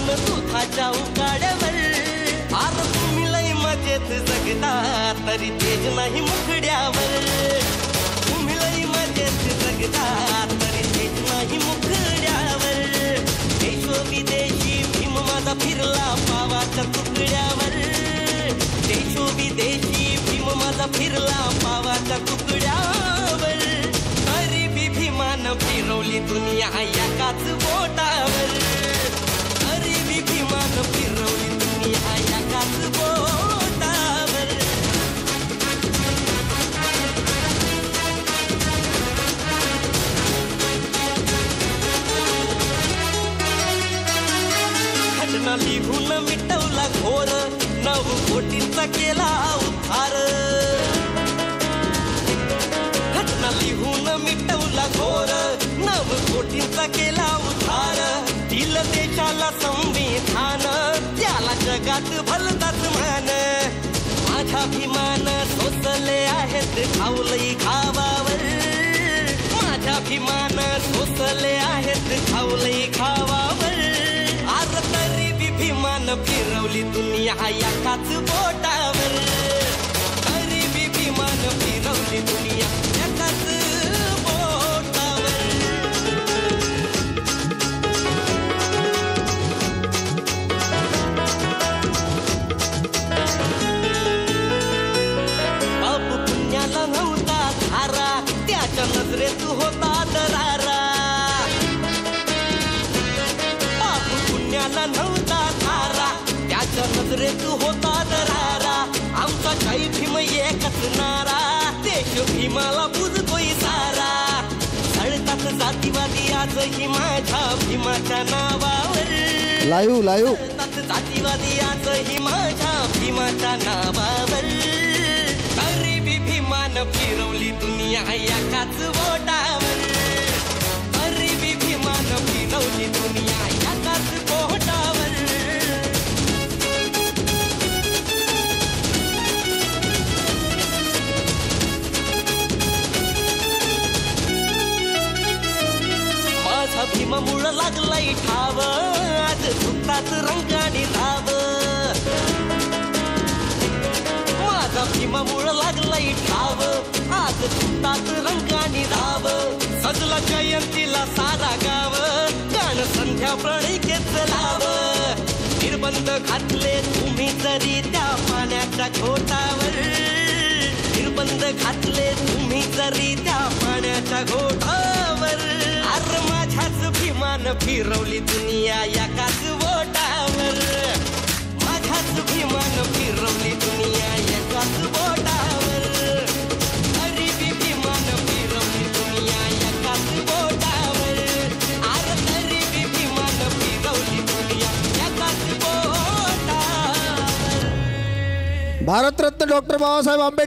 ऊन दुधाच्या उकाड्यावर आर तुम्ही लय मजेत जगता तरी तेज नाही मुखड्यावर तुम्ही लय मजेत जगता तरी तेज नाही मुखड्यावर देशो विदेशी भीम माझा फिरला पावाच्या तुकड्यावर देशो विदेशी भीम माझा फिरला पावाच्या तुकड्यावर तरी बी भीमान फिरवली दुनिया एकाच बोटावर तरी बी भीमान फिरवली दुनिया एकाच बोटावर घटना लिहून मिटवला घोर 9 कोटींचा केला उद्धार घटना लिहून मिटवला घोर 9 कोटींचा केला उद्धार दिल देशाला संविधान त्याला जगात भलताच मान माझ्या भीमान सोसले आहेत खावलई खावावर माझ्या भीमान सोसले आहेत खावलई खावावर आर तरी बी भीमान फिरवली दुनिया एकाच बोटावर तरी बी भीमान फिरवली दुनिया एकाच बोटावर बाप पुण्याला नव्हता धारा त्याच्या नजरेत होता दरारा बाप पुण्याला नव्हता धारा त्याच्या नजरेत होता दरारा आमचा काही भीम एकच नारा देश भीमाला बुजतोय सारा सळतात जातीवादी आजही माझ्या भीमाच्या नावावर लाईव्ह सळतात जातीवादी आजही माझ्या भीमाच्या नावावर तरी बी भीमान फिरवली दुनिया एकाच बोटावर तरी बी भीमान फिरवली दुनिया एकाच बोटावर माझा भीमामुळं लागलंय ठाव आज सुतात रंगाने राव माझा भीमामुळं लागलंय ठाव आज सुतात रंगाने राव सजला जयंतीला सारा गाव गाण संध्या प्रणिकेच लाव निर्बंध घातले तुम्ही जरी त्या पाण्याच्या घोटावर निर्बंध घातले तुम्ही जरी त्या पाण्याच्या घोटावर अरे माझ्याच भीमान फिरवली दुनिया एकाच बोटावर माझ्याच भीमान फिरवली दुनिया एकाच बोटावर तरी बी भीमान फिरवली दुनिया एकाच बोटावर अरे तरी बी भीमान फिरवली दुनिया एकाच बोटावर भारतरत्न डॉक्टर बाबासाहेब आंबेडकर